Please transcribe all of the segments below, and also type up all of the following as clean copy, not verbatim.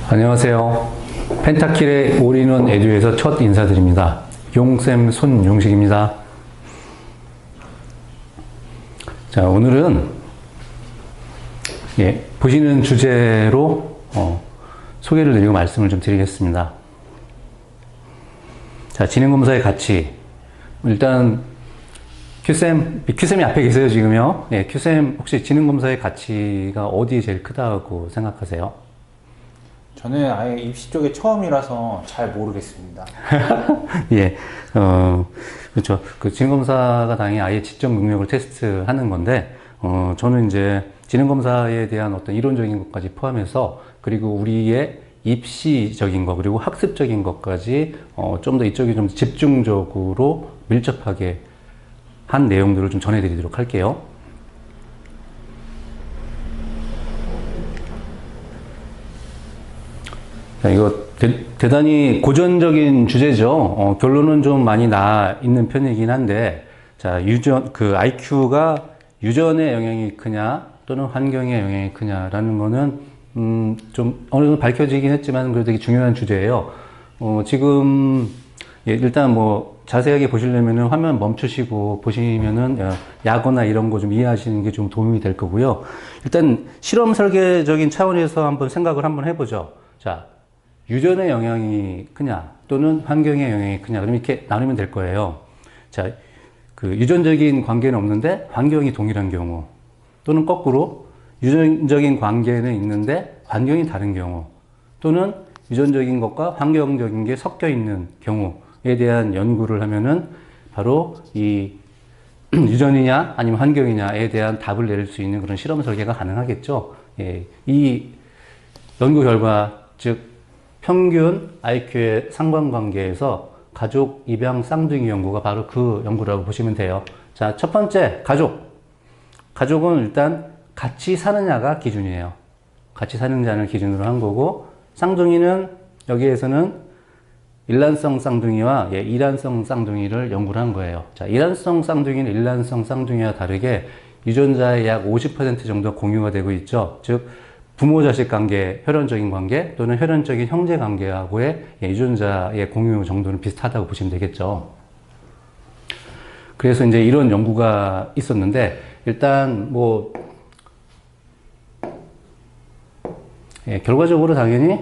안녕하세요. 펜타킬의 올인원 에듀에서 첫 인사드립니다. 용쌤 손용식입니다. 자, 오늘은 보시는 주제로 소개를 드리고 말씀을 좀 드리겠습니다. 자, 진행검사의 가치. 일단 큐쌤이 앞에 계세요, 지금요. 큐쌤 혹시 진행검사의 가치가 어디에 제일 크다고 생각하세요? 저는 아예 입시 쪽에 처음이라서 잘 모르겠습니다. 예, 그렇죠. 그 진행검사가 당연히 아예 지적 능력을 테스트하는 건데, 저는 이제 진행검사에 대한 어떤 이론적인 것까지 포함해서, 그리고 우리의 입시적인 것, 그리고 학습적인 것까지, 좀 더 이쪽에 좀 집중적으로 밀접하게 한 내용들을 좀 전해드리도록 할게요. 자, 이거 대단히 고전적인 주제죠. 결론은 좀 많이 나 있는 편이긴 한데, 자, IQ가 유전의 영향이 크냐, 또는 환경의 영향이 크냐라는 거는, 좀 어느 정도 밝혀지긴 했지만, 그래도 되게 중요한 주제예요. 지금, 일단 자세하게 보시려면은 화면 멈추시고 보시면은, 약어나 이런 거 좀 이해하시는 게 좀 도움이 될 거고요. 일단, 실험 설계적인 차원에서 한번 생각을 한번 해보죠. 자, 유전의 영향이 크냐 또는 환경의 영향이 크냐, 그럼 이렇게 나누면 될 거예요. 자, 그 유전적인 관계는 없는데 환경이 동일한 경우, 또는 거꾸로 유전적인 관계는 있는데 환경이 다른 경우, 또는 유전적인 것과 환경적인 게 섞여 있는 경우에 대한 연구를 하면은 바로 이 유전이냐 아니면 환경이냐에 대한 답을 내릴 수 있는 그런 실험 설계가 가능하겠죠. 이 연구 결과, 즉 평균 IQ의 상관관계에서 가족 입양 쌍둥이 연구가 바로 그 연구라고 보시면 돼요. 자, 첫 번째, 가족. 가족은 일단 같이 사느냐가 기준이에요. 같이 사느냐를 기준으로 한 거고, 쌍둥이는 여기에서는 일란성 쌍둥이와 이란성 쌍둥이를 연구를 한 거예요. 자, 이란성 쌍둥이는 일란성 쌍둥이와 다르게 유전자의 약 50% 정도 공유가 되고 있죠. 즉, 부모-자식 관계, 혈연적인 관계 또는 혈연적인 형제 관계하고의 유전자의 공유 정도는 비슷하다고 보시면 되겠죠. 그래서 이제 이런 연구가 있었는데, 일단 결과적으로 당연히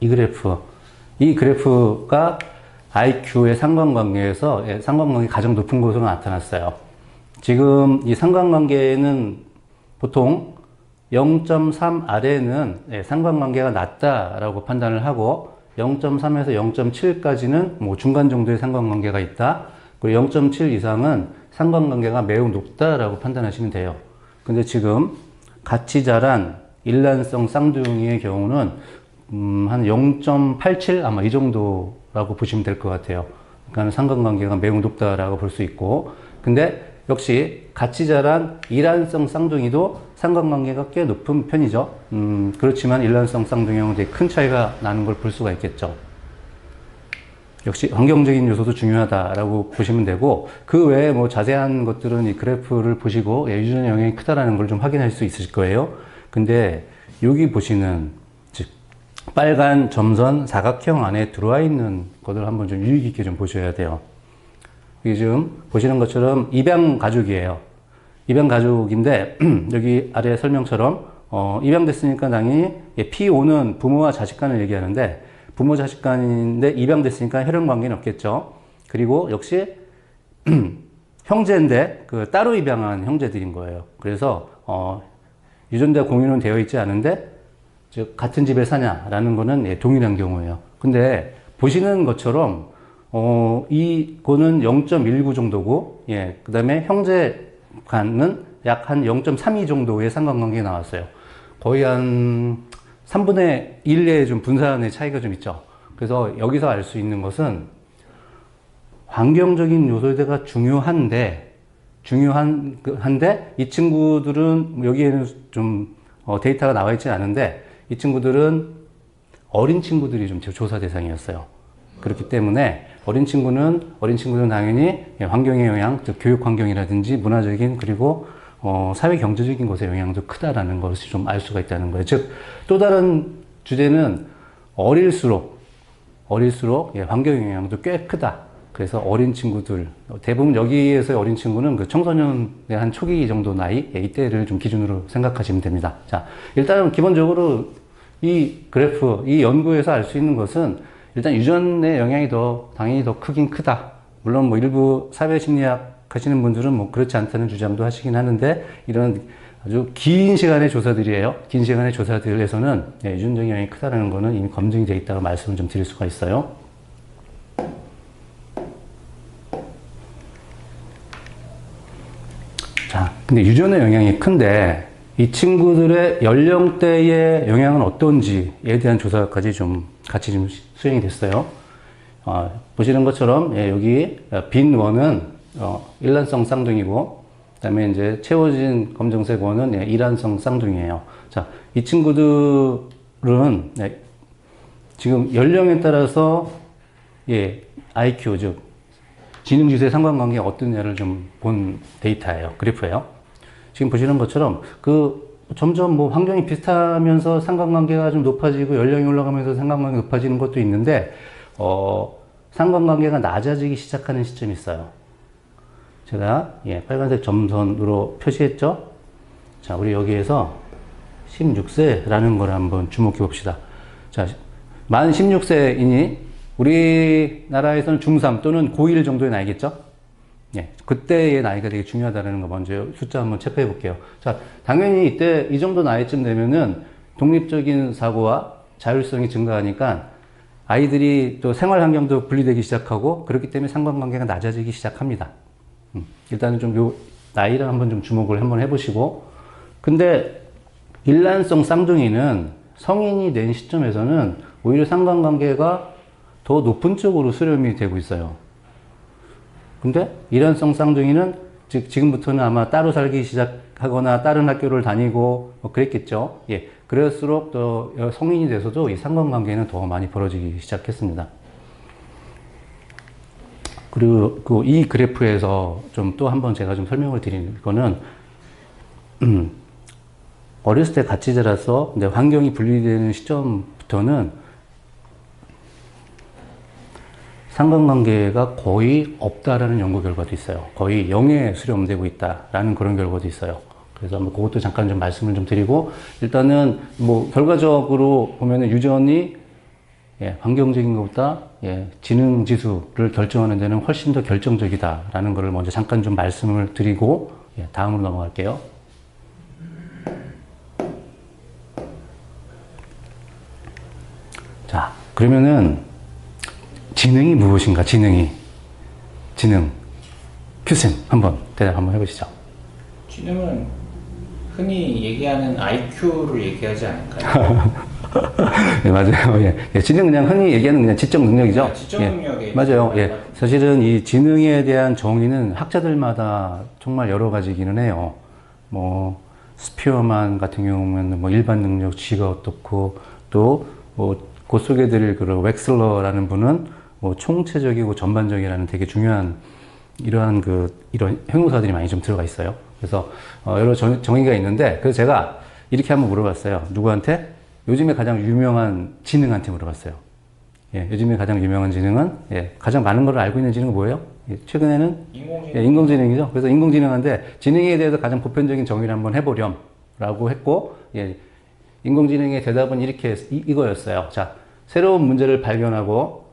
이 그래프가 IQ의 상관관계에서 상관관계 가장 높은 것으로 나타났어요. 지금 이 상관관계는 보통 0.3 아래는 상관관계가 낮다라고 판단을 하고, 0.3에서 0.7까지는 중간 정도의 상관관계가 있다. 그리고 0.7 이상은 상관관계가 매우 높다라고 판단하시면 돼요. 근데 지금 같이 자란 일란성 쌍둥이의 경우는 한 0.87 아마 이 정도라고 보시면 될 것 같아요. 그러니까 상관관계가 매우 높다라고 볼 수 있고, 근데 역시 같이 자란 이란성 쌍둥이도 상관관계가 꽤 높은 편이죠. 그렇지만 일란성 쌍둥이하고는 되게 큰 차이가 나는 걸 볼 수가 있겠죠. 역시 환경적인 요소도 중요하다라고 보시면 되고, 그 외에 자세한 것들은 이 그래프를 보시고 유전의 영향이 크다라는 걸 좀 확인할 수 있으실 거예요. 근데 여기 보시는, 즉 빨간 점선 사각형 안에 들어와 있는 것을 한번 좀 유의 깊게 좀 보셔야 돼요. 여기 지금 보시는 것처럼 입양 가족이에요. 입양 가족인데 여기 아래 설명처럼 입양됐으니까 당연히 P5는 부모와 자식 간을 얘기하는데, 부모 자식 간인데 입양됐으니까 혈연 관계는 없겠죠. 그리고 역시 형제인데 따로 입양한 형제들인 거예요. 그래서 유전자 공유는 되어 있지 않은데, 즉 같은 집에 사냐라는 거는 동일한 경우예요. 근데 보시는 것처럼 이거는 0.19 정도고, 그 다음에 형제 간은 약 한 0.32 정도의 상관관계가 나왔어요. 거의 한 3분의 1의 좀 분산의 차이가 좀 있죠. 그래서 여기서 알 수 있는 것은 환경적인 요소가 중요한데 이 친구들은 여기에는 좀 데이터가 나와 있지 않은데, 이 친구들은 어린 친구들이 좀 조사 대상이었어요. 그렇기 때문에 어린 친구는 당연히 환경의 영향, 즉 교육 환경이라든지 문화적인, 그리고 사회 경제적인 것의 영향도 크다라는 것을 좀 알 수가 있다는 거예요. 즉 또 다른 주제는 어릴수록 예, 환경 영향도 꽤 크다. 그래서 어린 친구들, 대부분 여기에서의 어린 친구는 그 청소년의 한 초기 정도 나이, 예, 이때를 좀 기준으로 생각하시면 됩니다. 자, 일단은 기본적으로 이 그래프, 이 연구에서 알 수 있는 것은 일단 유전의 영향이 당연히 더 크긴 크다. 물론 뭐 일부 사회심리학 하시는 분들은 뭐 그렇지 않다는 주장도 하시긴 하는데, 이런 아주 긴 시간의 조사들이에요. 긴 시간의 조사들에서는 예, 유전적인 영향이 크다는 거는 이미 검증이 되어 있다고 말씀을 좀 드릴 수가 있어요. 자, 근데 유전의 영향이 큰데 이 친구들의 연령대의 영향은 어떤지에 대한 조사까지 좀 같이 좀 수행이 됐어요. 보시는 것처럼 예, 여기 빈 원은 일란성 쌍둥이고, 그다음에 이제 채워진 검정색 원은 예, 이란성 쌍둥이에요. 자, 이 친구들은 예, 지금 연령에 따라서 예, IQ 즉 지능지수의 상관관계가 어떠냐를 좀 본 데이터예요. 그래프예요. 지금 보시는 것처럼 점점 뭐 환경이 비슷하면서 상관관계가 좀 높아지고 연령이 올라가면서 상관관계가 높아지는 것도 있는데, 상관관계가 낮아지기 시작하는 시점이 있어요. 제가 예, 빨간색 점선으로 표시했죠? 자, 우리 여기에서 16세라는 걸 한번 주목해 봅시다. 자, 만 16세이니 우리나라에서는 중3 또는 고1 정도의 나이겠죠? 예, 그때의 나이가 되게 중요하다는 거 먼저 숫자 한번 체크해 볼게요. 자, 당연히 이때 이 정도 나이쯤 되면은 독립적인 사고와 자율성이 증가하니까 아이들이 또 생활 환경도 분리되기 시작하고, 그렇기 때문에 상관관계가 낮아지기 시작합니다. 일단은 좀 요 나이를 한번 좀 주목을 한번 해보시고, 근데 일란성 쌍둥이는 성인이 된 시점에서는 오히려 상관관계가 더 높은 쪽으로 수렴이 되고 있어요. 근데 일란성 쌍둥이는 지금부터는 아마 따로 살기 시작하거나 다른 학교를 다니고 뭐 그랬겠죠. 예, 그럴수록 또 성인이 돼서도 이 상관관계는 더 많이 벌어지기 시작했습니다. 그리고 이 그래프에서 좀 또 한번 제가 좀 설명을 드리는 거는, 어렸을 때 같이 자라서 근데 환경이 분리되는 시점부터는 상관관계가 거의 없다라는 연구 결과도 있어요. 거의 0에 수렴되고 있다라는 그런 결과도 있어요. 그래서 한번 그것도 잠깐 좀 말씀을 좀 드리고, 일단은 뭐 결과적으로 보면은 유전이 예, 환경적인 것보다 예, 지능 지수를 결정하는 데는 훨씬 더 결정적이다라는 것을 먼저 잠깐 좀 말씀을 드리고 예, 다음으로 넘어갈게요. 자, 그러면은 지능이 무엇인가? 지능. 큐쌤 한번 대답 한번 해보시죠. 지능은 흔히 얘기하는 IQ를 얘기하지 않을까요? 네, 맞아요. 예. 예, 지능 그냥 흔히 얘기하는 그냥 지적 능력이죠. 네, 지적 예, 능력에 맞아요. 예. 사실은 이 지능에 대한 정의는 학자들마다 정말 여러 가지기는 해요. 뭐 스피어만 같은 경우는 뭐 일반 능력 G가 어떻고, 또 뭐 곧 소개드릴 그 웩슬러라는 분은 뭐 총체적이고 전반적이라는 되게 중요한 이런 형용사들이 많이 좀 들어가 있어요. 그래서 여러 정의가 있는데, 그래서 제가 이렇게 한번 물어봤어요. 누구한테? 요즘에 가장 유명한 지능한테 물어봤어요. 예, 요즘에 가장 유명한 지능은 예, 가장 많은 걸 알고 있는 지능은 뭐예요? 예, 최근에는 인공지능. 예, 인공지능이죠. 그래서 인공지능한테 지능에 대해서 가장 보편적인 정의를 한번 해보렴라고 했고, 예, 인공지능의 대답은 이거였어요. 자, 새로운 문제를 발견하고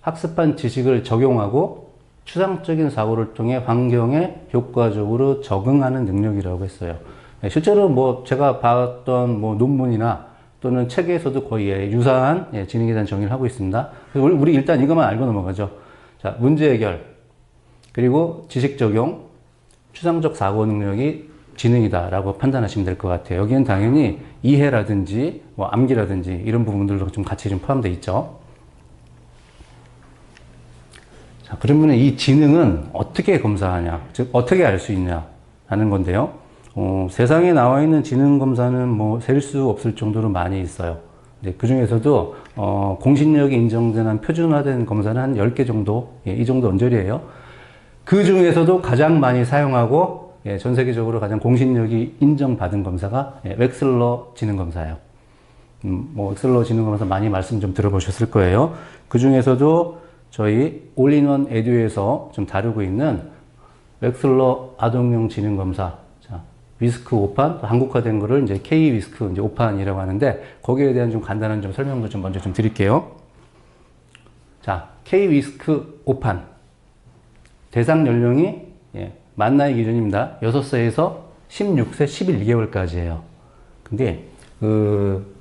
학습한 지식을 적용하고 추상적인 사고를 통해 환경에 효과적으로 적응하는 능력이라고 했어요. 예, 실제로 뭐 제가 봤던 뭐 논문이나 또는 책에서도 거의 유사한 지능에 대한 정의를 하고 있습니다. 그래서 우리 일단 이것만 알고 넘어가죠. 자, 문제 해결, 그리고 지식 적용, 추상적 사고 능력이 지능이다라고 판단하시면 될 것 같아요. 여기는 당연히 이해라든지 뭐 암기라든지 이런 부분들도 좀 같이 좀 포함되어 있죠. 자, 그러면 이 지능은 어떻게 검사하냐, 즉 어떻게 알 수 있냐 하는 건데요. 세상에 나와 있는 지능 검사는 뭐 셀 수 없을 정도로 많이 있어요. 그 중에서도 공신력이 인정된 한 표준화된 검사는 한 10개 정도, 예, 이 정도 언저리예요. 그 중에서도 가장 많이 사용하고 예, 전 세계적으로 가장 공신력이 인정받은 검사가 예, 웩슬러 지능 검사예요. 뭐 엑셀러 지능검사 많이 말씀 좀 들어보셨을 거예요. 그 중에서도 저희 올인원 에듀에서 좀 다루고 있는 엑셀러 아동용 지능검사, 자, 위스크 5판, 한국화된 거를 이제 K 위스크 이제 5판이라고 하는데 거기에 대한 좀 간단한 좀 설명도 좀 먼저 좀 드릴게요. 자, K 위스크 5판 대상 연령이 만 나이 기준입니다. 6세에서 16세 11개월까지예요. 근데 그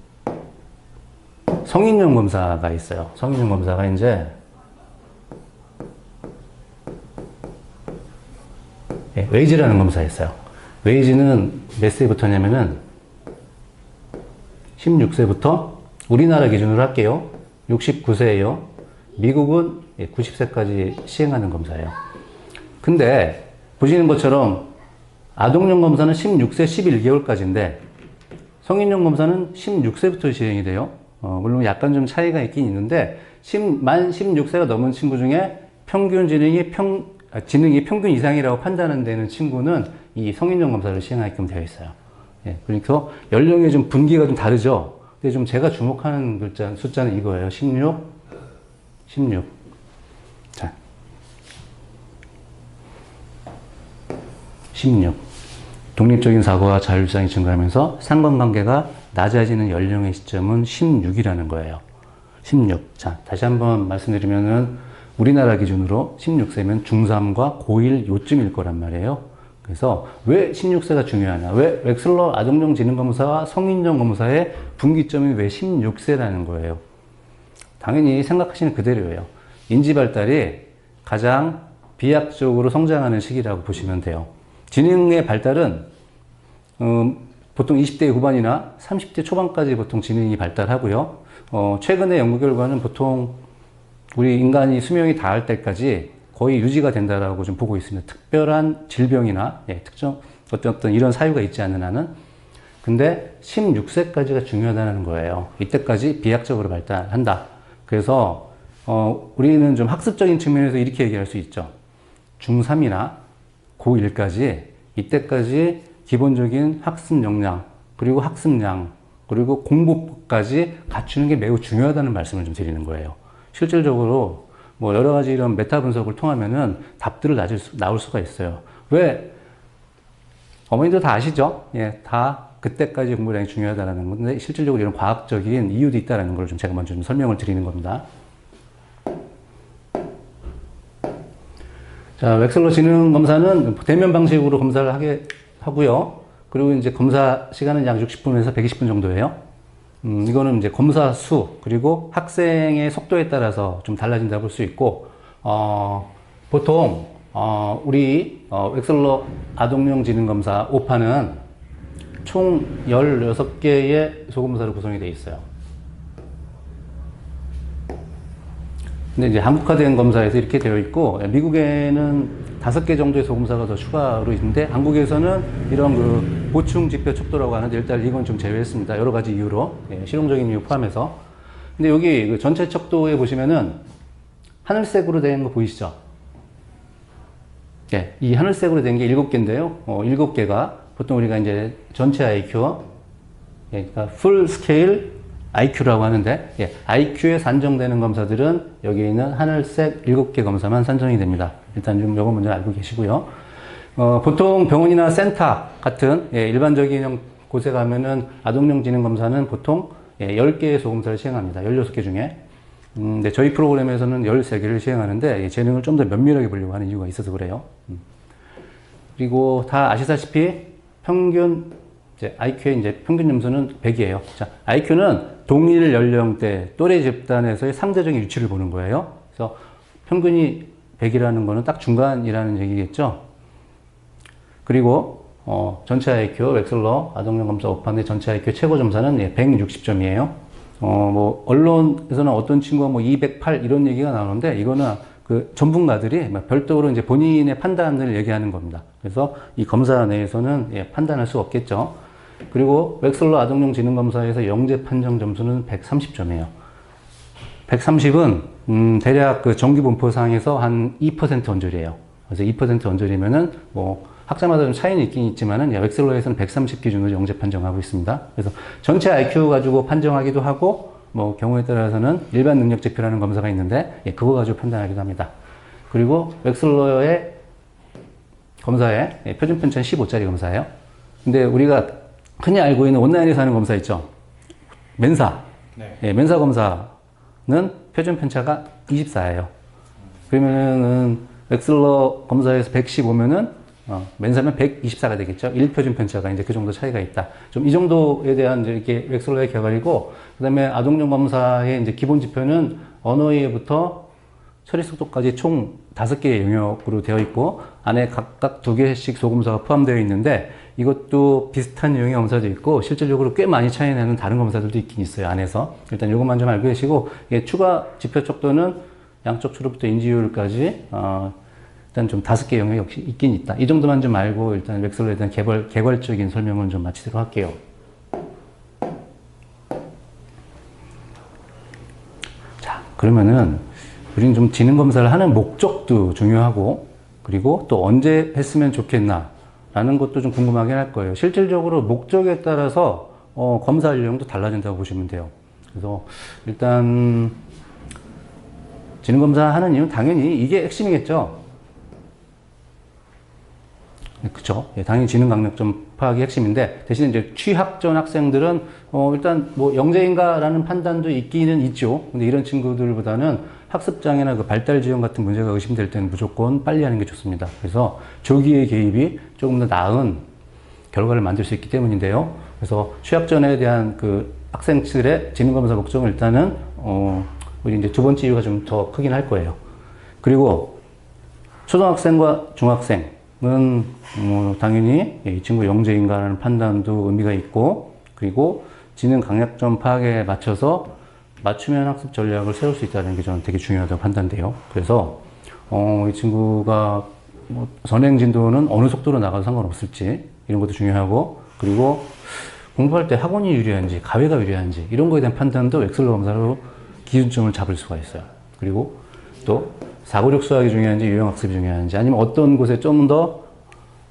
성인용 검사가 있어요. 성인용 검사가 이제 웨이즈라는 검사가 있어요. 웨이즈는 몇 세부터냐면은 16세부터 우리나라 기준으로 할게요. 69세예요. 미국은 90세까지 시행하는 검사예요. 근데 보시는 것처럼 아동용 검사는 16세 11개월까지인데 성인용 검사는 16세부터 시행이 돼요. 물론 약간 좀 차이가 있긴 있는데 만 16세가 넘은 친구 중에 평균 지능이 평균 이상이라고 판단되는 친구는 이 성인용 검사를 시행하게끔 되어 있어요. 그러니까 연령의 좀 분기가 좀 다르죠. 근데 좀 제가 주목하는 숫자는 이거예요. 16. 자. 16. 독립적인 사고와 자율성이 증가하면서 상관관계가 낮아지는 연령의 시점은 16이라는 거예요. 16. 자, 다시 한번 말씀드리면은 우리나라 기준으로 16세면 중3과 고1 요쯤일 거란 말이에요. 그래서 왜 16세가 중요하냐? 왜 엑셀러 아동용 지능검사와 성인용 검사의 분기점이 왜 16세라는 거예요? 당연히 생각하시는 그대로예요. 인지 발달이 가장 비약적으로 성장하는 시기라고 보시면 돼요. 지능의 발달은 보통 20대 후반이나 30대 초반까지 보통 지능이 발달하고요. 최근의 연구 결과는 보통 우리 인간이 수명이 닿을 때까지 거의 유지가 된다라고 좀 보고 있습니다. 특별한 질병이나 특정 어떤 이런 사유가 있지 않는 한은. 근데 16세까지가 중요하다는 거예요. 이때까지 비약적으로 발달한다. 그래서 우리는 좀 학습적인 측면에서 이렇게 얘기할 수 있죠. 중3이나 고1까지 이때까지 기본적인 학습 역량 그리고 학습량 그리고 공부까지 갖추는 게 매우 중요하다는 말씀을 좀 드리는 거예요. 실질적으로 뭐 여러 가지 이런 메타 분석을 통하면은 답들을 나올 수가 있어요. 왜? 어머니들 다 아시죠? 다 그때까지 공부량이 중요하다는 건데 실질적으로 이런 과학적인 이유도 있다는 걸 좀 제가 먼저 좀 설명을 드리는 겁니다. 자, 엑셀러 지능 검사는 대면 방식으로 검사를 하게 하고요. 그리고 이제 검사 시간은 약 60분에서 120분 정도예요. 이거는 이제 검사 수, 그리고 학생의 속도에 따라서 좀 달라진다 볼 수 있고, 보통, 우리, 엑셀러 아동용 지능 검사 5판은 총 16개의 소검사로 구성이 되어 있어요. 근데 이제 한국화된 검사에서 이렇게 되어 있고, 미국에는 5개 정도의 소검사가 더 추가로 있는데, 한국에서는 이런 그 보충 지표 척도라고 하는데, 일단 이건 좀 제외했습니다. 여러 가지 이유로. 실용적인 이유 포함해서. 근데 여기 그 전체 척도에 보시면은, 하늘색으로 된 거 보이시죠? 이 하늘색으로 된 게 7개인데요. 7개가 보통 우리가 이제 전체 IQ, 그러니까 풀 스케일 IQ라고 하는데, IQ에 산정되는 검사들은 여기 있는 하늘색 7개 검사만 산정이 됩니다. 일단 좀 요거 먼저 알고 계시고요. 보통 병원이나 센터 같은 일반적인 곳에 가면은 아동용 지능 검사는 보통 10개의 소검사를 시행합니다. 16개 중에. 근데 저희 프로그램에서는 13개를 시행하는데 재능을 좀 더 면밀하게 보려고 하는 이유가 있어서 그래요. 그리고 다 아시다시피 평균 IQ의 이제 평균 점수는 100이에요. 자, IQ는 동일 연령대 또래 집단에서의 상대적인 위치를 보는 거예요. 그래서 평균이 100이라는 거는 딱 중간이라는 얘기겠죠. 그리고 전체 IQ 엑셀러 아동용 검사 5판의 전체 IQ 최고 점수는 160점이에요. 뭐 언론에서는 어떤 친구가 뭐 208 이런 얘기가 나오는데 이거는 그 전문가들이 별도로 이제 본인의 판단을 얘기하는 겁니다. 그래서 이 검사 내에서는 판단할 수 없겠죠. 그리고 엑셀러 아동용 지능 검사에서 영재 판정 점수는 130점이에요. 130은 대략 그 정기 분포상에서 한 2% 언저리예요. 그래서 2% 언저리면은 뭐 학자마다 좀 차이는 있긴 있지만은 웩슬러에서는 130 기준으로 영재 판정하고 있습니다. 그래서 전체 IQ 가지고 판정하기도 하고 뭐 경우에 따라서는 일반 능력 지표라는 검사가 있는데 그거 가지고 판단하기도 합니다. 그리고 웩슬러의 검사의 표준 편차는 15짜리 검사예요. 근데 우리가 흔히 알고 있는 온라인에서 하는 검사 있죠. 멘사. 네. 멘사 검사는 표준 편차가 24예요. 그러면은 웩슬러 검사에서 115면은 멘사면 124가 되겠죠. 1표준 편차가 이제 그 정도 차이가 있다. 좀 이 정도에 대한 이제 이렇게 웩슬러의 결과이고, 그 다음에 아동용 검사의 이제 기본 지표는 언어이해부터 처리 속도까지 총 5개의 영역으로 되어 있고, 안에 각각 2개씩 소검사가 포함되어 있는데, 이것도 비슷한 유형의 검사도 있고, 실질적으로 꽤 많이 차이 나는 다른 검사들도 있긴 있어요, 안에서. 일단 이것만 좀 알고 계시고, 추가 지표 척도는 양쪽 추로부터 인지율까지, 일단 좀 5개 영역이 역시 있긴 있다. 이 정도만 좀 알고, 일단 웩슬러에 대한 개괄적인 설명을 좀 마치도록 할게요. 자, 그러면은, 우리는 좀 지능 검사를 하는 목적도 중요하고, 그리고 또 언제 했으면 좋겠나, 라는 것도 좀 궁금하긴 할 거예요. 실질적으로 목적에 따라서, 검사 연령도 달라진다고 보시면 돼요. 그래서, 일단, 지능 검사 하는 이유는 당연히 이게 핵심이겠죠. 그쵸. 당연히 지능 강력점 파악이 핵심인데, 대신 이제 취학 전 학생들은, 일단 뭐 영재인가라는 판단도 있기는 있죠. 근데 이런 친구들보다는 학습장애나 그 발달 지형 같은 문제가 의심될 때는 무조건 빨리 하는 게 좋습니다. 그래서 조기의 개입이 조금 더 나은 결과를 만들 수 있기 때문인데요. 그래서 취학 전에 대한 그 학생들의 지능 검사 목적은 일단은, 우리 이제 두 번째 이유가 좀 더 크긴 할 거예요. 그리고 초등학생과 중학생은 당연히 이 친구 영재인가라는 판단도 의미가 있고, 그리고 지능 강약점 파악에 맞춰서 맞춤형 학습 전략을 세울 수 있다는 게 저는 되게 중요하다고 판단돼요. 그래서 이 친구가 뭐 선행 진도는 어느 속도로 나가도 상관없을지 이런 것도 중요하고, 그리고 공부할 때 학원이 유리한지 가외가 유리한지 이런 거에 대한 판단도 웩슬러 검사로 기준점을 잡을 수가 있어요. 그리고 또 사고력 수학이 중요한지 유형학습이 중요한지, 아니면 어떤 곳에 좀 더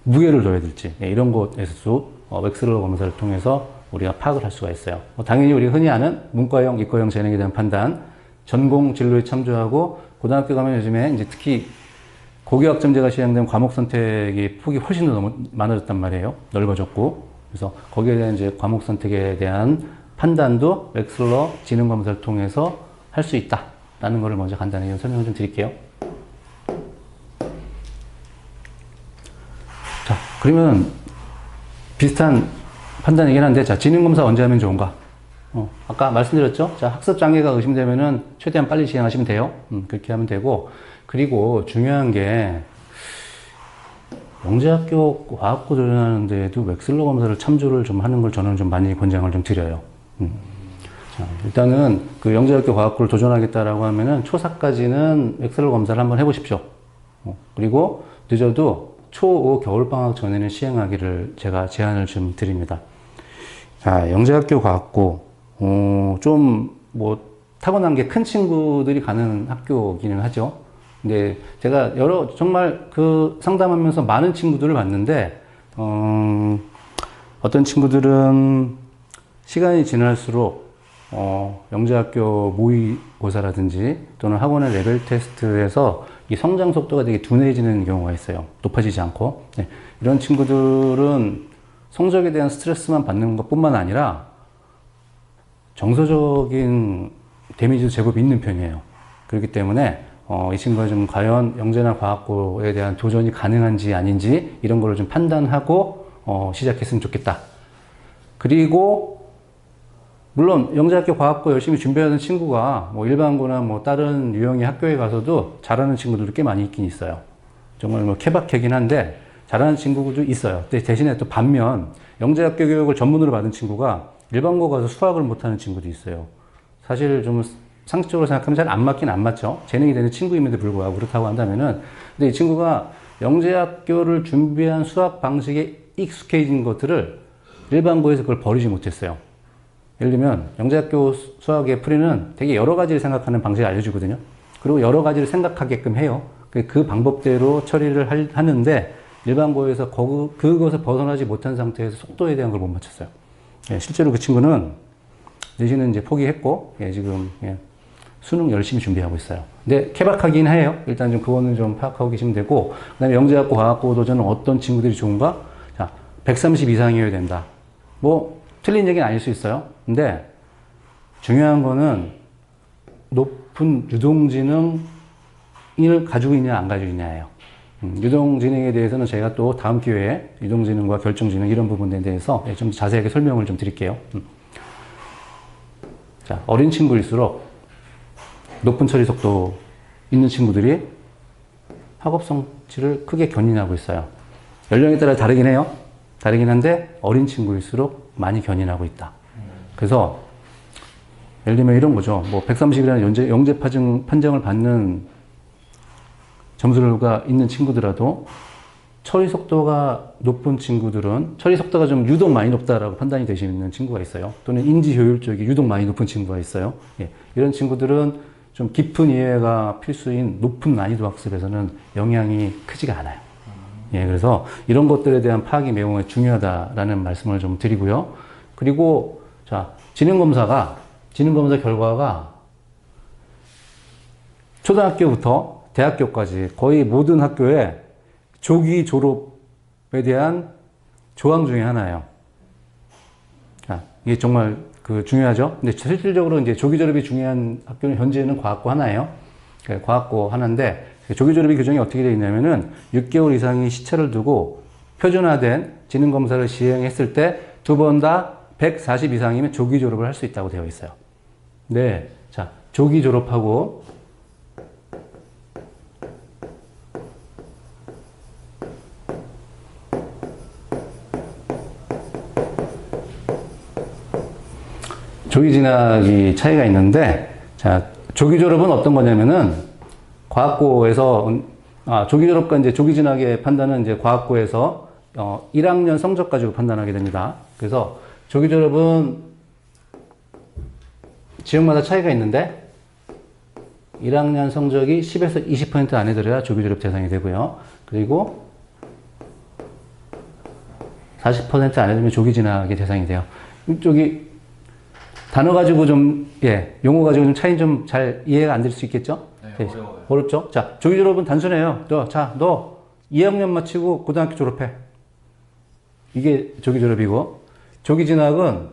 무게를 둬야 될지, 이런 것에서도 웩슬러 검사를 통해서 우리가 파악을 할 수가 있어요. 당연히 우리가 흔히 아는 문과형, 이과형 재능에 대한 판단, 전공 진로에 참조하고, 고등학교 가면 요즘에 이제 특히 고교학점제가 시행된 과목 선택의 폭이 훨씬 더 너무 많아졌단 말이에요. 넓어졌고. 그래서 거기에 대한 이제 과목 선택에 대한 판단도 웩슬러 지능 검사를 통해서 할 수 있다라는 것을 먼저 간단히 설명을 좀 드릴게요. 자, 그러면 비슷한 판단이긴 한데, 자, 지능 검사 언제 하면 좋은가? 아까 말씀드렸죠? 자, 학습 장애가 의심되면은 최대한 빨리 시행하시면 돼요. 그렇게 하면 되고, 그리고 중요한 게, 영재학교 과학고 도전하는 데에도 웩슬러 검사를 참조를 좀 하는 걸 저는 좀 많이 권장을 좀 드려요. 자, 일단은 그 영재학교 과학고를 도전하겠다라고 하면은 초사까지는 웩슬러 검사를 한번 해보십시오. 그리고 늦어도 초5 겨울방학 전에는 시행하기를 제가 제안을 좀 드립니다. 자, 영재학교 과학고, 좀 뭐 타고난 게 큰 친구들이 가는 학교기는 하죠. 근데 제가 정말 그 상담하면서 많은 친구들을 봤는데, 어떤 친구들은 시간이 지날수록, 영재학교 모의고사라든지 또는 학원의 레벨 테스트에서 이 성장 속도가 되게 둔해지는 경우가 있어요. 높아지지 않고. 네. 이런 친구들은 성적에 대한 스트레스만 받는 것 뿐만 아니라 정서적인 데미지도 제법 있는 편이에요. 그렇기 때문에 이 친구가 좀 과연 영재나 과학고에 대한 도전이 가능한지 아닌지 이런 거를 좀 판단하고 시작했으면 좋겠다. 그리고 물론 영재학교 과학고 열심히 준비하는 친구가 뭐 일반고나 뭐 다른 유형의 학교에 가서도 잘하는 친구들도 꽤 많이 있긴 있어요. 정말 뭐 케바케긴 한데 잘하는 친구도 있어요. 근데 대신에 또 반면 영재학교 교육을 전문으로 받은 친구가 일반고 가서 수학을 못하는 친구도 있어요. 사실 좀 상식적으로 생각하면 잘 안 맞긴 안 맞죠. 재능이 되는 친구임에도 불구하고 그렇다고 한다면은, 근데 이 친구가 영재학교를 준비한 수학 방식에 익숙해진 것들을 일반고에서 그걸 버리지 못했어요. 예를 들면 영재학교 수학의 풀이는 되게 여러 가지를 생각하는 방식을 알려주거든요. 그리고 여러 가지를 생각하게끔 해요. 그 방법대로 처리를 하는데, 일반고에서 그것을 벗어나지 못한 상태에서 속도에 대한 걸 못 맞췄어요. 예, 실제로 그 친구는 내신은 이제 포기했고, 예, 지금, 예, 수능 열심히 준비하고 있어요. 근데 케바케긴 해요. 일단 좀 그거는 좀 파악하고 계시면 되고, 그 다음에 영재학고, 과학고 도전은 어떤 친구들이 좋은가? 자, 130 이상이어야 된다. 뭐, 틀린 얘기는 아닐 수 있어요. 근데 중요한 거는 높은 유동지능을 가지고 있냐, 안 가지고 있냐예요. 유동지능에 대해서는 제가 또 다음 기회에 유동지능과 결정지능 이런 부분에 대해서 좀 자세하게 설명을 좀 드릴게요. 자, 어린 친구일수록 높은 처리 속도 있는 친구들이 학업 성취를 크게 견인하고 있어요. 연령에 따라 다르긴 해요. 다르긴 한데 어린 친구일수록 많이 견인하고 있다. 그래서 예를 들면 이런 거죠. 뭐 130이라는 영재 판정을 받는 점수가 있는 친구들라도 처리 속도가 높은 친구들은 처리 속도가 좀 유독 많이 높다라고 판단이 되시는 친구가 있어요. 또는 인지 효율적이 유독 많이 높은 친구가 있어요. 예, 이런 친구들은 좀 깊은 이해가 필수인 높은 난이도 학습에서는 영향이 크지가 않아요. 예, 그래서 이런 것들에 대한 파악이 매우 중요하다라는 말씀을 좀 드리고요. 그리고 자, 지능검사 결과가 초등학교부터 대학교까지 거의 모든 학교에 조기 졸업에 대한 조항 중에 하나예요. 자, 이게 정말 중요하죠. 근데 실질적으로 이제 조기 졸업이 중요한 학교는 현재는 과학고 하나예요. 과학고 하나인데 조기 졸업이 규정이 어떻게 되어 있냐면은 6개월 이상의 시차를 두고 표준화된 지능 검사를 시행했을 때 두 번 다 140 이상이면 조기 졸업을 할 수 있다고 되어 있어요. 네, 자, 조기 졸업하고 조기 진학이 차이가 있는데, 자, 조기 졸업은 어떤 거냐면은, 과학고에서, 조기 졸업과 이제 조기 진학의 판단은 이제 과학고에서, 1학년 성적 가지고 판단하게 됩니다. 그래서 조기 졸업은 지역마다 차이가 있는데, 1학년 성적이 10에서 20% 안에 들어야 조기 졸업 대상이 되고요. 그리고 40% 안에 들면 조기 진학의 대상이 돼요. 이쪽이 단어 가지고 용어 가지고 좀 차이 좀 잘 이해가 안 될 수 있겠죠? 네, 어려워요. 어렵죠? 자, 조기 졸업은 단순해요. 너 2학년 마치고 고등학교 졸업해. 이게 조기 졸업이고, 조기 진학은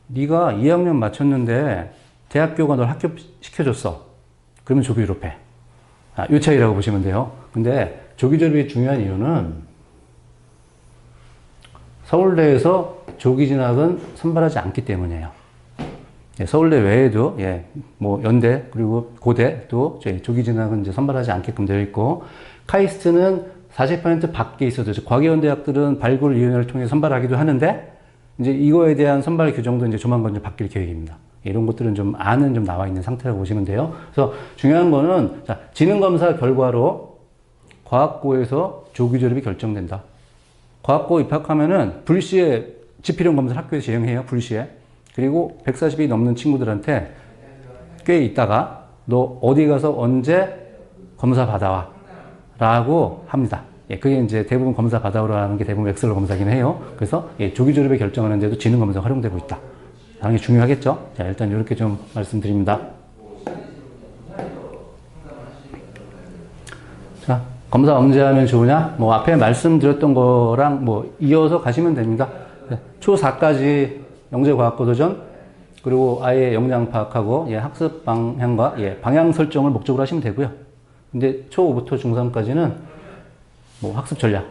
네가 2학년 마쳤는데 대학교가 널 합격시켜줬어. 그러면 조기 졸업해. 이 차이라고 보시면 돼요. 근데 조기 졸업이 중요한 이유는 서울대에서 조기 진학은 선발하지 않기 때문이에요. 예, 서울대 외에도, 예, 뭐, 연대, 그리고 고대도 조기 진학은 이제 선발하지 않게끔 되어 있고, 카이스트는 40% 밖에 있어도, 과기원 대학들은 발굴위원회를 통해 선발하기도 하는데, 이제 이거에 대한 선발 규정도 이제 조만간 좀 바뀔 계획입니다. 이런 것들은 좀 안은 좀 나와 있는 상태라고 보시면 돼요. 그래서 중요한 거는, 자, 지능검사 결과로 과학고에서 조기 졸업이 결정된다. 과학고 입학하면은 불시에 지필형 검사를 학교에서 시행해요, 불시에. 그리고 140이 넘는 친구들한테 꽤 있다가 너 어디 가서 언제 검사 받아와 라고 합니다. 예, 그게 이제 대부분 검사 받아오라는 게 대부분 엑셀러 검사긴 해요. 그래서 예, 조기 졸업에 결정하는 데도 지능 검사가 활용되고 있다. 당연히 중요하겠죠. 자, 일단 이렇게 좀 말씀드립니다. 자, 검사 언제 하면 좋으냐? 뭐 앞에 말씀드렸던 거랑 뭐 이어서 가시면 됩니다. 초4까지 영재과학고 도전, 그리고 아예 역량 파악하고, 예, 학습 방향과, 예, 방향 설정을 목적으로 하시면 되고요. 근데 초5부터 중3까지는 뭐 학습 전략,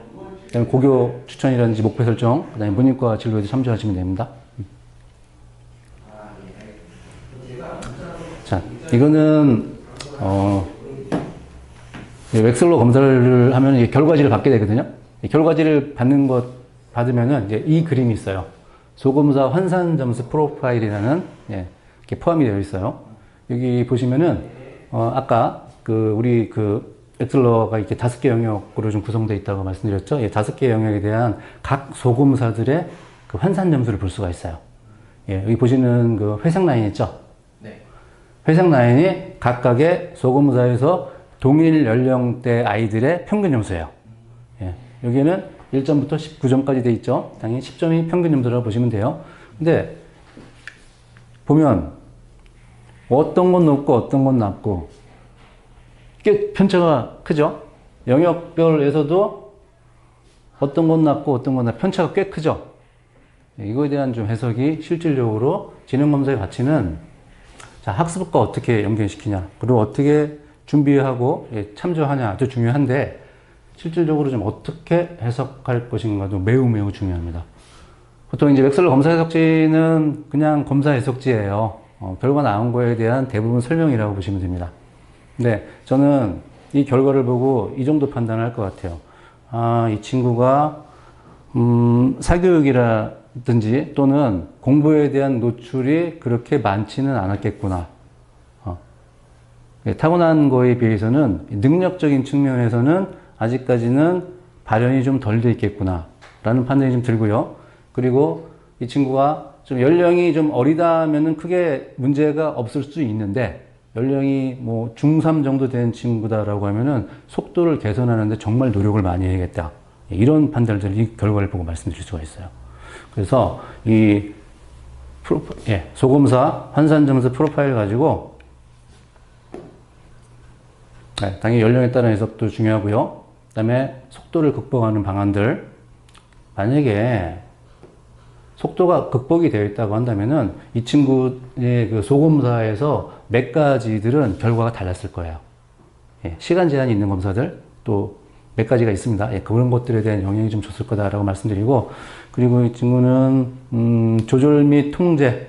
그 다음에 고교 추천이라든지 목표 설정, 그 다음에 문이과 진로에도 참조하시면 됩니다. 자, 이거는, 엑셀로 검사를 하면 이게 결과지를 받게 되거든요. 결과지를 받으면은 이제 이 그림이 있어요. 소검사 환산 점수 프로파일이라는, 예, 이렇게 포함이 되어 있어요. 여기 보시면은, 아까 우리 엑셀러가 이렇게 5개 영역으로 좀 구성되어 있다고 말씀드렸죠. 예, 5개 영역에 대한 각 소검사들의 환산 점수를 볼 수가 있어요. 예, 여기 보시는 회색 라인 있죠? 네. 회색 라인이 각각의 소검사에서 동일 연령대 아이들의 평균 점수예요. 예, 여기는 1점부터 19점까지 돼 있죠. 당연히 10점이 평균 점수라고 보시면 돼요. 근데 보면 어떤 건 높고 어떤 건 낮고 꽤 편차가 크죠. 영역별에서도 어떤 건 낮고 어떤 건 낮고 편차가 꽤 크죠. 이거에 대한 좀 해석이 실질적으로 지능검사의 가치는 자, 학습과 어떻게 연결시키냐, 그리고 어떻게 준비하고 참조하냐 아주 중요한데 실질적으로 좀 어떻게 해석할 것인가도 매우 매우 중요합니다. 보통 이제 웩슬러 검사 해석지는 그냥 검사 해석지예요. 결과 나온 거에 대한 대부분 설명이라고 보시면 됩니다. 근데 저는 이 결과를 보고 이 정도 판단을 할 것 같아요. 아, 이 친구가 사교육이라든지 또는 공부에 대한 노출이 그렇게 많지는 않았겠구나. 타고난 거에 비해서는 능력적인 측면에서는 아직까지는 발현이 좀 덜 돼 있겠구나 라는 판단이 좀 들고요. 그리고 이 친구가 좀 연령이 좀 어리다면은 크게 문제가 없을 수 있는데 연령이 뭐 중3 정도 된 친구다라고 하면은 속도를 개선하는데 정말 노력을 많이 해야겠다. 이런 판단을 이 결과를 보고 말씀드릴 수가 있어요. 그래서 이 소검사 환산점수 프로파일 가지고 당연히 연령에 따른 해석도 중요하고요. 그 다음에 속도를 극복하는 방안들. 만약에 속도가 극복이 되어 있다고 한다면은 이 친구의 그 소검사에서 몇 가지들은 결과가 달랐을 거예요. 시간 제한이 있는 검사들 또 몇 가지가 있습니다. 그런 것들에 대한 영향이 좀 줬을 거다라고 말씀드리고, 그리고 이 친구는 조절 및 통제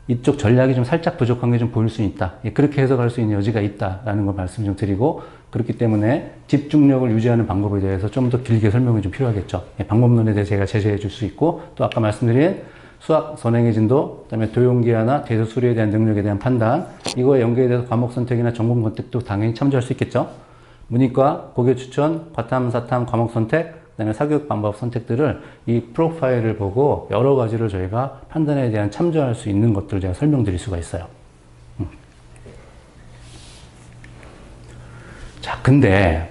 이쪽 전략이 좀 살짝 부족한 게 좀 보일 수 있다. 그렇게 해석할 수 있는 여지가 있다라는 걸 말씀 좀 드리고, 그렇기 때문에 집중력을 유지하는 방법에 대해서 좀 더 길게 설명이 좀 필요하겠죠. 방법론에 대해서 제가 제시해 줄 수 있고, 또 아까 말씀드린 수학 선행의 진도, 그다음에 도용기하나 대수 수리에 대한 능력에 대한 판단, 이거에 연계돼서 과목 선택이나 전공 선택도 당연히 참조할 수 있겠죠. 문이과, 고교 추천, 과탐, 사탐, 과목 선택, 그다음에 사교육 방법 선택들을 이 프로파일을 보고 여러 가지를 저희가 판단에 대한 참조할 수 있는 것들을 제가 설명드릴 수가 있어요. 자, 근데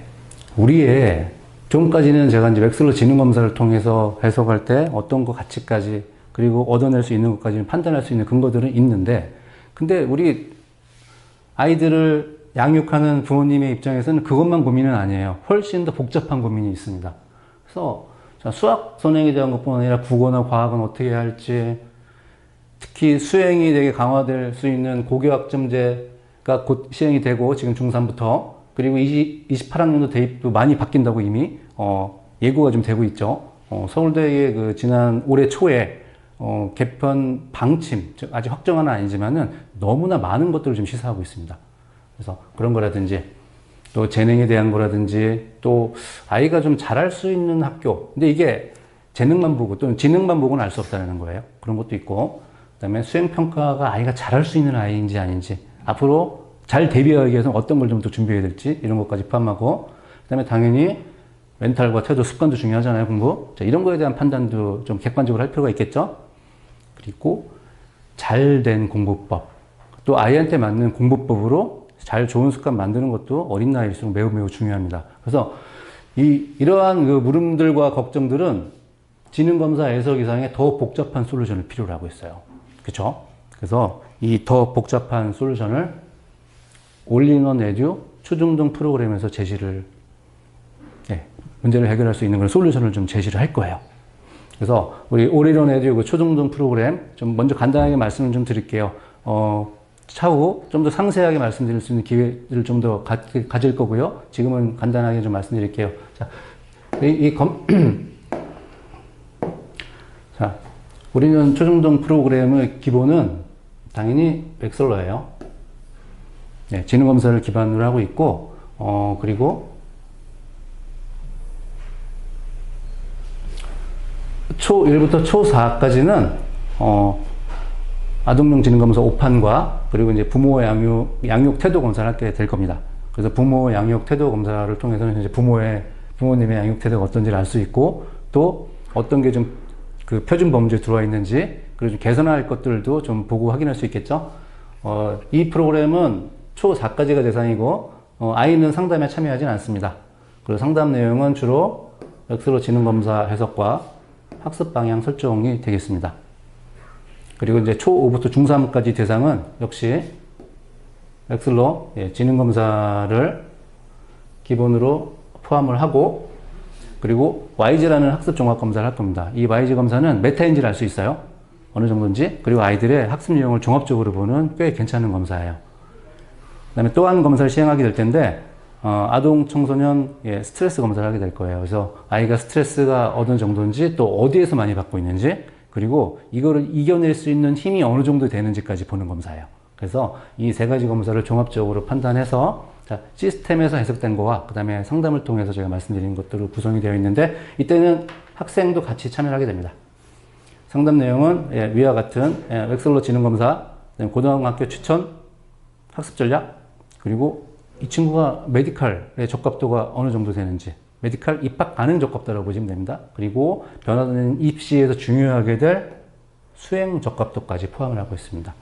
우리의 지금까지는 제가 이제 웩슬러 지능 검사를 통해서 해석할 때 어떤 거 가치까지 그리고 얻어낼 수 있는 것까지 판단할 수 있는 근거들은 있는데, 근데 우리 아이들을 양육하는 부모님의 입장에서는 그것만 고민은 아니에요. 훨씬 더 복잡한 고민이 있습니다. 그래서 수학 선행에 대한 것뿐 아니라 국어나 과학은 어떻게 해야 할지, 특히 수행이 되게 강화될 수 있는 고교학점제가 곧 시행이 되고 지금 중3부터, 그리고 28학년도 대입도 많이 바뀐다고 이미 예고가 좀 되고 있죠. 서울대의 그 지난 올해 초에 개편 방침, 즉 아직 확정은 아니지만은 너무나 많은 것들을 좀 시사하고 있습니다. 그래서 그런 거라든지 또 재능에 대한 거라든지 또 아이가 좀 잘할 수 있는 학교. 근데 이게 재능만 보고 또는 지능만 보고는 알 수 없다는 거예요. 그런 것도 있고, 그다음에 수행평가가 아이가 잘할 수 있는 아이인지 아닌지, 앞으로 잘 대비하기 위해서 어떤 걸 좀 더 준비해야 될지 이런 것까지 포함하고, 그다음에 당연히 멘탈과 태도, 습관도 중요하잖아요, 공부. 자, 이런 거에 대한 판단도 좀 객관적으로 할 필요가 있겠죠. 그리고 잘된 공부법, 또 아이한테 맞는 공부법으로 잘 좋은 습관 만드는 것도 어린 나이일수록 매우 매우 중요합니다. 그래서 이러한 그 물음들과 걱정들은 지능검사 해석 이상의 더 복잡한 솔루션을 필요로 하고 있어요. 그렇죠? 그래서 이 더 복잡한 솔루션을 올인원 에듀 초중등 프로그램에서 제시를, 문제를 해결할 수 있는 그런 솔루션을 좀 제시를 할 거예요. 그래서 우리 올인원 에듀 그 초중등 프로그램 좀 먼저 간단하게 말씀을 좀 드릴게요. 차후 좀 더 상세하게 말씀드릴 수 있는 기회를 좀 더 가질 거고요. 지금은 간단하게 좀 말씀드릴게요. 자, 자, 우리는 초중등 프로그램의 기본은 당연히 웩슬러예요. 네, 지능검사를 기반으로 하고 있고, 그리고 초1부터 초4까지는, 아동용 지능검사 5판과 그리고 이제 부모 양육 태도 검사를 하게 될 겁니다. 그래서 부모 양육 태도 검사를 통해서는 이제 부모님의 양육 태도가 어떤지를 알 수 있고, 또 어떤 게 좀 그 표준 범주에 들어와 있는지, 그리고 좀 개선할 것들도 좀 보고 확인할 수 있겠죠. 이 프로그램은 초4까지가 대상이고, 아이는 상담에 참여하진 않습니다. 그리고 상담 내용은 주로 엑슬러 지능 검사 해석과 학습 방향 설정이 되겠습니다. 그리고 이제 초5부터 중3까지 대상은 역시 엑슬러 지능 검사를 기본으로 포함을 하고, 그리고 YG라는 학습 종합 검사를 할 겁니다. 이 YG 검사는 메타인지를 알 수 있어요. 어느 정도인지. 그리고 아이들의 학습 내용을 종합적으로 보는 꽤 괜찮은 검사예요. 그 다음에 또 한 검사를 시행하게 될 텐데, 아동 청소년 스트레스 검사를 하게 될 거예요. 그래서 아이가 스트레스가 어느 정도인지, 또 어디에서 많이 받고 있는지, 그리고 이거를 이겨낼 수 있는 힘이 어느 정도 되는지까지 보는 검사예요. 그래서 이 세 가지 검사를 종합적으로 판단해서 시스템에서 해석된 거와 그 다음에 상담을 통해서 제가 말씀드린 것들로 구성이 되어 있는데, 이때는 학생도 같이 참여를 하게 됩니다. 상담 내용은 위와 같은 엑슬러 지능 검사, 고등학교 추천, 학습 전략, 그리고 이 친구가 메디칼의 적합도가 어느 정도 되는지, 메디칼 입학 가능 적합도라고 보시면 됩니다. 그리고 변화되는 입시에서 중요하게 될 수행 적합도까지 포함을 하고 있습니다.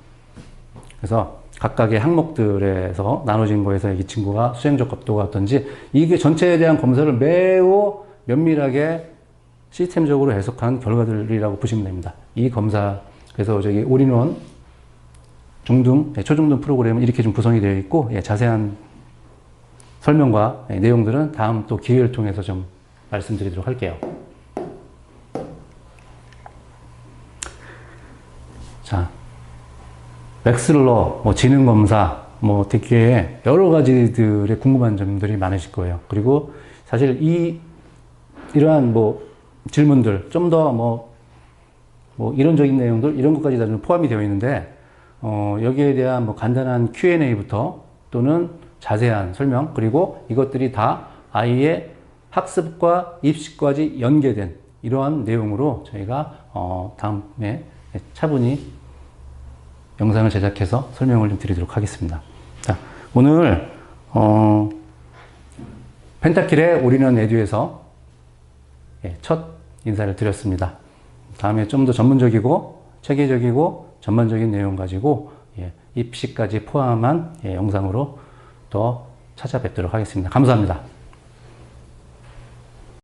그래서 각각의 항목들에서 나눠진 거에서 이 친구가 수행 적합도가 어떤지, 이게 전체에 대한 검사를 매우 면밀하게 시스템적으로 해석한 결과들이라고 보시면 됩니다. 이 검사, 그래서 저기 올인원 중등, 초중등 프로그램은 이렇게 좀 구성이 되어 있고, 자세한 설명과 내용들은 다음 또 기회를 통해서 좀 말씀드리도록 할게요. 자, 엑슬러, 지능 검사, 되게 여러 가지들의 궁금한 점들이 많으실 거예요. 그리고 사실 이러한 질문들, 좀 더 이론적인 내용들, 이런 것까지 다 좀 포함이 되어 있는데, 여기에 대한 간단한 Q&A부터 또는 자세한 설명, 그리고 이것들이 다 아이의 학습과 입시까지 연계된 이러한 내용으로 저희가 다음에 차분히 영상을 제작해서 설명을 좀 드리도록 하겠습니다. 자, 오늘 펜타킬의 올인원 에듀에서 첫 인사를 드렸습니다. 다음에 좀 더 전문적이고 체계적이고 전반적인 내용 가지고 입시까지 포함한 영상으로 더 찾아뵙도록 하겠습니다. 감사합니다.